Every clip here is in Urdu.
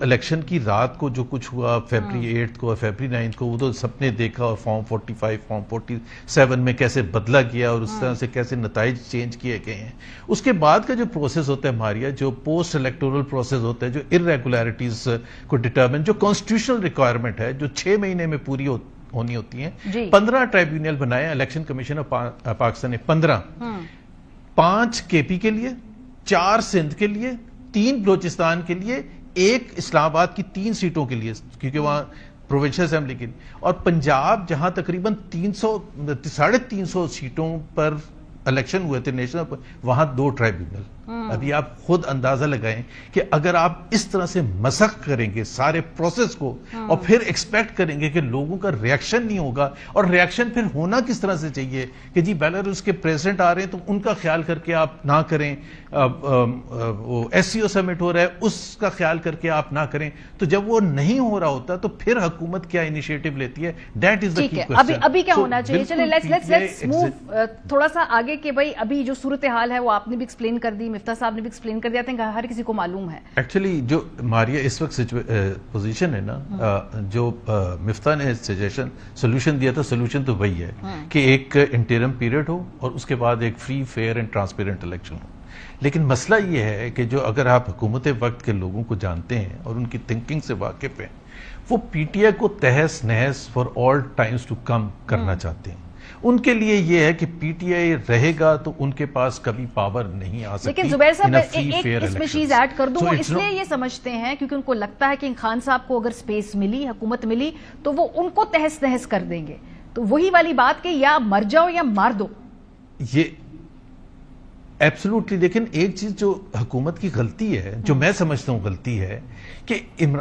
الیکشن کی رات کو جو کچھ ہوا فیبری 8 کو اور فیبری 9 کو وہ تو سب نے دیکھا، اور فارم 45 فارم 47 میں کیسے بدلا گیا اور اس طرح سے کیسے نتائج چینج کیے گئے ہیں. اس کے بعد کا جو پروسیس ہوتا ہے ماریا، جو پوسٹ الیکٹورل پروسیس ہوتا ہے، جو ارریگولیرٹیز کو ڈٹرمن، جو کانسٹیٹیوشنل ریکوائرمنٹ ہے جو 6 مہینے میں پوری ہونی ہوتی ہیں. 15 ٹرائیبیونل بنائے الیکشن کمیشن آف پاکستان نے، 15 5 کے پی کے لیے، 4 سندھ کے لیے، 3 بلوچستان کے لیے، 1 اسلام آباد کی 3 سیٹوں کے لیے کیونکہ وہاں پروونشل اسمبلی کی، اور پنجاب جہاں تقریباً 350 سیٹوں پر الیکشن ہوئے تھے نیشنل پر، وہاں 2 ٹرائیبیونل. ابھی آپ خود اندازہ لگائیں کہ اگر آپ اس طرح سے مسخ کریں گے سارے پروسیس کو اور پھر ایکسپیکٹ کریں گے کہ لوگوں کا ریاکشن نہیں ہوگا، اور ریاکشن پھر ہونا کس طرح سے چاہیے کہ جی بیلاروس کے پریزیڈنٹ آ رہے ہیں تو ان کا خیال کر کے آپ نہ کریں، وہ ایس سی او سمٹ ہو رہا ہے اس کا خیال کر کے آپ نہ کریں. تو جب وہ نہیں ہو رہا ہوتا تو پھر حکومت کیا انیشیٹو لیتی ہے؟ دیٹ از دی کی کوسچن. ابھی کیا ہونا چاہیے؟ چلیں لیٹس موو تھوڑا سا آگے کہ بھائی ابھی جو صورتحال ہے وہ آپ نے بھی ایکسپلین کر دی، مفتاح صاحب نے بھی ایکسپلین کر دیا تھا، ہر کسی کو معلوم ہے. ایکچولی جو ماریا اس وقت پوزیشن ہے نا، جو مفتاح نے سولوشن دیا تھا، سولوشن تو وہی ہے کہ ایک انٹرم پیریڈ ہو اور اس کے بعد ایک free fair and transparent election ہو. لیکن مسئلہ یہ ہے کہ جو اگر آپ حکومت وقت کے لوگوں کو جانتے ہیں اور ان کی تھنکنگ سے واقف ہیں، وہ پی ٹی آئی کو تہس نہس فار آل ٹائمز ٹو کم کرنا چاہتے ہیں. ان کے لیے یہ ہے کہ پی ٹی آئی رہے گا تو ان کے پاس کبھی پاور نہیں آ سکتی. لیکن زبیر صاحب ایک اس میں چیز ایڈ کر دوں، وہ اس لیے یہ سمجھتے ہیں کیونکہ ان کو لگتا ہے کہ خان صاحب کو اگر سپیس ملی، حکومت ملی تو وہ ان کو تہس نہس کر دیں گے. تو وہی والی بات کہ یا مر جاؤ یا مار دو. یہ ایبسلوٹلی. لیکن ایک چیز جو حکومت کی غلطی ہے، جو میں سمجھتا ہوں غلطی ہے، کہ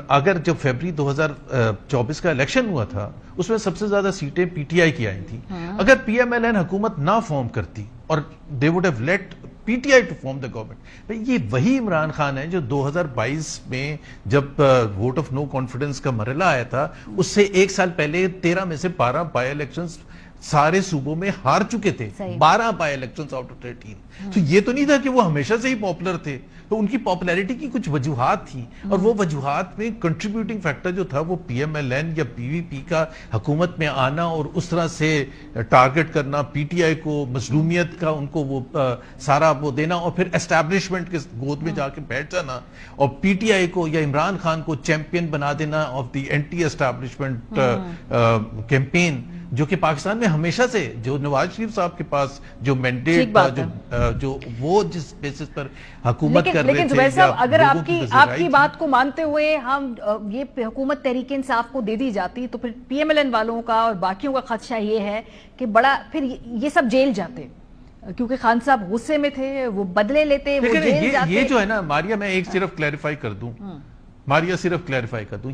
اگر جب فیبری 2024 کا الیکشن ہوا تھا اس میں سب سے زیادہ سیٹیں پی ٹی آئی کی آئی تھی. اگر پی ایم ایل این حکومت نہ فارم کرتی اور they would have let P T I to form the government, یہ وہی عمران خان ہے جو 2022 میں جب ووٹ آف نو کانفیڈنس کا مرحلہ آیا تھا اس سے 1 سال پہلے 13 میں سے 12 بائی الیکشنز سارے صوبوں میں ہار چکے تھے. 12 بائی الیکشنز آؤٹ آف 13. تو یہ تو نہیں تھا کہ وہ ہمیشہ سے ہی پاپولر تھے، تو ان کی پاپولیرٹی کی کچھ وجوہات تھیں، اور وہ وجوہات میں کنٹریبیوٹنگ فیکٹر جو تھا وہ پی ایم ایل این یا پی وی پی کا حکومت میں آنا اور اس طرح سے ٹارگٹ کرنا پی ٹی آئی کو، مظلومیت کا ان کو وہ سارا وہ دینا، اور پھر اسٹیبلشمنٹ کے گود میں جا کے بیٹھ جانا، اور پی ٹی آئی کو یا عمران خان کو چیمپئن بنا دینا of the anti establishment campaign, جو کہ پاکستان میں ہمیشہ سے جو نواز شریف صاحب کے پاس جو مینڈیٹ تھا، جو وہ جس بیسس پر حکومت کر رہے تھے. لیکن زبیر صاحب اگر آپ کی بات کو مانتے ہوئے ہم یہ حکومت تحریک انصاف کو دے دی جاتی تو پھر پی ایم ایل این والوں کا اور باقیوں کا خدشہ یہ ہے کہ بڑا پھر یہ سب جیل جاتے، کیونکہ خان صاحب غصے میں تھے، وہ بدلے لیتے، وہ جیل جاتے. یہ جو ہے نا ماریا، میں ایک صرف کلیریفائی کر دوں،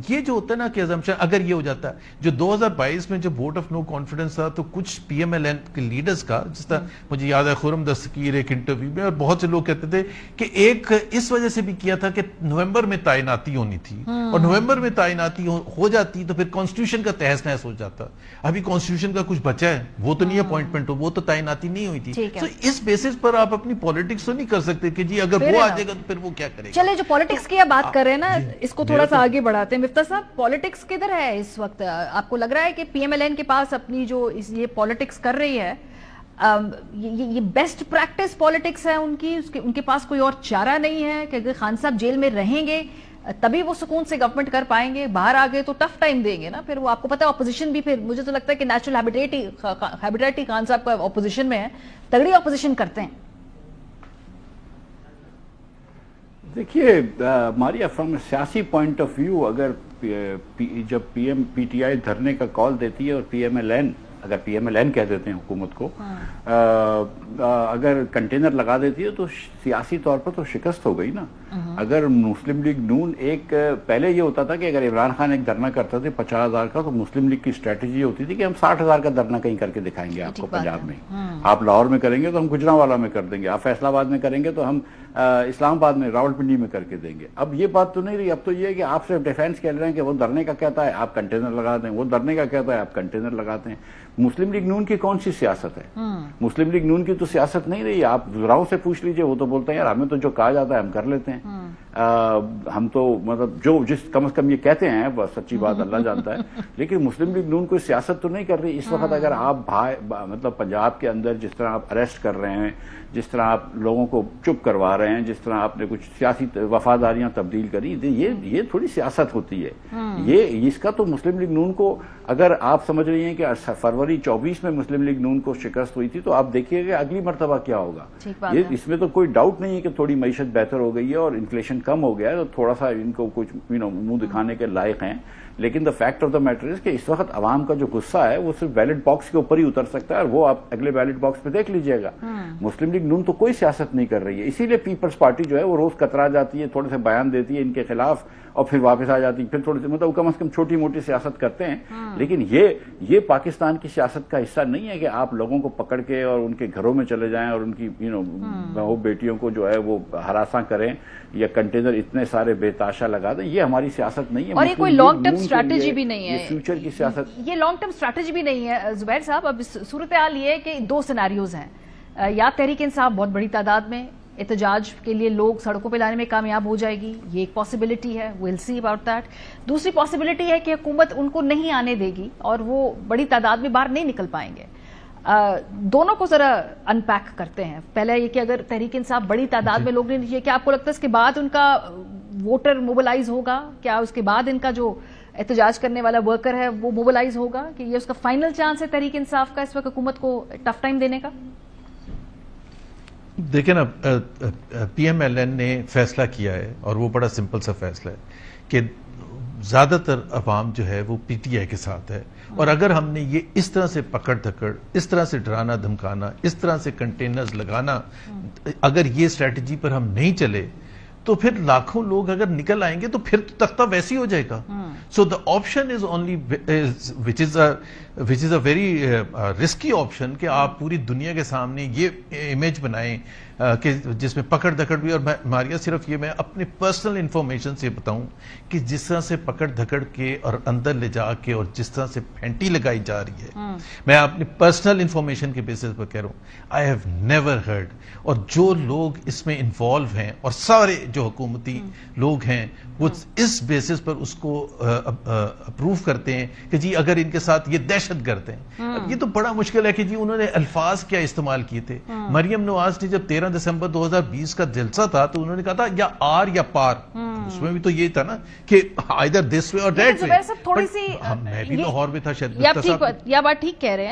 یہ جو ہوتا ہے نا کہ ازمپشن اگر یہ ہو جاتا ہے، جو 2022 میں جب ووٹ آف نو کانفیڈنس تھا تو کچھ پی ایم ایل این کے لیڈرز کا، جس طرح مجھے یاد ہے خرم دستگیر ایک انٹرویو میں، اور بہت سے لوگ کہتے تھے کہ ایک اس وجہ سے بھی کیا تھا کہ نومبر میں تعیناتی ہونی تھی، اور نومبر میں تعیناتی ہو جاتی تو پھر کانسٹیٹیوشن کا تہس نہس ہو جاتا. ابھی کانسٹیٹیوشن کا کچھ بچا ہے، وہ تو نہیں اپوائنٹمنٹ ہو، وہ تو تعیناتی نہیں ہوئی تھی. تو اس بیسس پر آپ اپنی پالیٹکس تو نہیں کر سکتے کہ جی اگر وہ آ جائے گا تو پھر وہ کیا کرے گا. چلے جو پالیٹکس کی بات کر رہے ہیں نا، اس کو تھوڑا سا آگے بڑھاتے ہیں. مفتاح صاحب، پالیٹکس کدھر ہے اس وقت؟ آپ کو لگ رہا ہے کہ پی ایم ایل این کے پاس اپنی جو یہ پالیٹکس کر رہی ہے، یہ بیسٹ پریکٹس پالیٹکس ہے ان کے پاس کوئی اور چارہ نہیں ہے کہ اگر خان صاحب جیل میں رہیں گے تبھی وہ سکون سے گورنمنٹ کر پائیں گے، باہر آگے تو ٹف ٹائم دیں گے نا. پھر وہ آپ کو پتا ہے اپوزیشن بھی، پھر مجھے تو لگتا ہے کہ نیچرل ہیبیٹیٹ ہی خان صاحب کا اپوزیشن میں ہے، تگڑی اپوزیشن کرتے ہیں. دیکھیے ماریا، فرام سیاسی پوائنٹ آف ویو، اگر جب پی ٹی آئی دھرنے کا کال دیتی ہے اور پی ایم ایل این، اگر پی ایم ایل این کہہ دیتے ہیں حکومت کو، اگر کنٹینر لگا دیتی ہے تو سیاسی طور پر تو شکست ہو گئی نا. اگر مسلم لیگ نون پہلے یہ ہوتا تھا کہ اگر عمران خان ایک دھرنا کرتا تھے 50,000 کا تو مسلم لیگ کی اسٹریٹجی ہوتی تھی کہ ہم 60,000 کا دھرنا کہیں کر کے دکھائیں گے آپ کو پنجاب میں. آپ لاہور میں کریں گے تو ہم گجرانوالہ میں کر دیں گے، آپ فیصل آباد میں کریں گے تو ہم اسلام آباد میں، راولپنڈی میں کر کے دیں گے. اب یہ بات تو نہیں رہی. اب تو یہ ہے کہ آپ صرف ڈیفینس کہہ رہے ہیں کہ وہ دھرنے کا کہتا ہے آپ کنٹینر لگا دیں، وہ دھرنے کا کہتا ہے آپ کنٹینر لگاتے ہیں. مسلم لیگ نون کی کون سی سیاست ہے؟ مسلم لیگ نون کی تو سیاست نہیں رہی. آپ وزراؤں سے پوچھ لیجئے, وہ تو بولتے ہیں یار ہمیں تو جو کہا جاتا ہے ہم کر لیتے ہیں. ہم تو مطلب جو کم از کم یہ کہتے ہیں, سچی بات اللہ جانتا ہے, لیکن مسلم لیگ نون کوئی سیاست تو نہیں کر رہی اس وقت. اگر آپ مطلب پنجاب کے اندر جس طرح آپ اریسٹ کر رہے ہیں, جس طرح آپ لوگوں کو چپ کروا رہے ہیں, جس طرح آپ نے کچھ سیاسی وفاداریاں تبدیل کری, یہ تھوڑی سیاست ہوتی ہے. یہ اس کا تو مسلم لیگ نون کو, اگر آپ سمجھ رہی ہیں کہ فروری 24 میں مسلم لیگ نون کو شکست ہوئی تھی, تو آپ دیکھیے کہ اگلی مرتبہ کیا ہوگا. اس میں تو کوئی ڈاؤٹ نہیں ہے کہ تھوڑی معیشت بہتر ہو گئی ہے اور انفلیشن کم ہو گیا ہے, تو تھوڑا سا ان کو کچھ منہ دکھانے کے لائق ہیں. لیکن the fact of the matter is کہ اس وقت عوام کا جو غصہ ہے وہ صرف بیلٹ باکس کے اوپر ہی اتر سکتا ہے, اور وہ آپ اگلے بیلٹ باکس پہ دیکھ لیجئے گا. مسلم لیگ نون تو کوئی سیاست نہیں کر رہی ہے, اسی لیے پیپلز پارٹی جو ہے وہ روز کترا جاتی ہے, تھوڑے سے بیان دیتی ہے ان کے خلاف اور پھر واپس آ جاتی ہے, پھر تھوڑے سے مطلب کم از کم چھوٹی موٹی سیاست کرتے ہیں. لیکن یہ پاکستان کی سیاست کا حصہ نہیں ہے کہ آپ لوگوں کو پکڑ کے اور ان کے گھروں میں چلے جائیں اور ان کی بہو بیٹیوں کو جو ہے وہ ہراساں کریں یا کنٹینر اتنے سارے بے تاشا لگا دیں. یہ ہماری سیاست نہیں ہے, اور یہ کوئی لانگ ٹرم اسٹریٹجی بھی نہیں ہے, یہ فیوچر کی سیاست, یہ لانگ ٹرم اسٹریٹجی بھی نہیں ہے. زبیر صاحب, اب صورتحال یہ ہے کہ 2 سیناریوز ہیں. یا تحریک انصاف بہت بڑی تعداد میں احتجاج کے لیے لوگ سڑکوں پہ لانے میں کامیاب ہو جائے گی, یہ ایک پاسبلٹی ہے, ویل سی اباؤٹ دیٹ. دوسری پاسبلٹی ہے کہ حکومت ان کو نہیں آنے دے گی اور وہ بڑی تعداد میں باہر نہیں نکل پائیں گے. دونوں کو ذرا ان پیک کرتے ہیں. پہلے یہ کہ اگر تحریک انصاف بڑی تعداد میں لوگ نے, کیا آپ کو لگتا ہے اس کے بعد ان کا ووٹر موبلائز ہوگا؟ کیا اس کے بعد ان کا جو احتجاج کرنے والا ورکر ہے وہ موبلائز ہوگا کہ یہ اس کا فائنل چانس ہے تحریک انصاف کا اس وقت حکومت کو ٹف ٹائم دینے کا؟ دیکھیں نا, پی ایم ایل این نے فیصلہ کیا ہے اور وہ بڑا سمپل سا فیصلہ ہے کہ زیادہ تر عوام جو ہے وہ پی ٹی آئی کے ساتھ ہے, اور اگر ہم نے یہ اس طرح سے پکڑ دھکڑ, اس طرح سے ڈرانا دھمکانا, اس طرح سے کنٹینرز لگانا, اگر یہ اسٹریٹجی پر ہم نہیں چلے تو پھر لاکھوں لوگ اگر نکل آئیں گے تو پھر تختہ ویسی ہو جائے گا. So the option is only which is a very risky option کہ آپ پوری دنیا کے سامنے یہ امیج بنائیں کہ جس میں پکڑ دھکڑ بھی. اور ماریا, صرف یہ میں اپنے پرسنل انفارمیشن سے بتاؤں کہ جس طرح سے پکڑ دھکڑ کے اور اندر لے جا کے اور جس طرح سے پھینٹی لگائی جا رہی ہے, میں اپنی پرسنل انفارمیشن کے بیسس پر کہہ رہا ہوں, آئی ہیو نیور ہرڈ. اور جو لوگ اس میں انوالو ہیں اور سارے جو حکومتی لوگ ہیں وہ اس بیسس پر اس کو اپروو کرتے ہیں کہ جی اگر ان کے ساتھ یہ دہشت گرد ہیں. اب یہ تو بڑا مشکل ہے کہ جی انہوں نے الفاظ کیا استعمال کیے تھے. مریم نواز نے جب 13 دسمبر 2020 کا جلسہ تھا تو انہوں نے کہا تھا یا آر یا پار. اس میں بھی تو یہ تھا نا کہ either this way or that way. تھوڑی سی, میں بھی لاہور میں تھا, شاید یا بات ٹھیک کہہ رہے ہیں.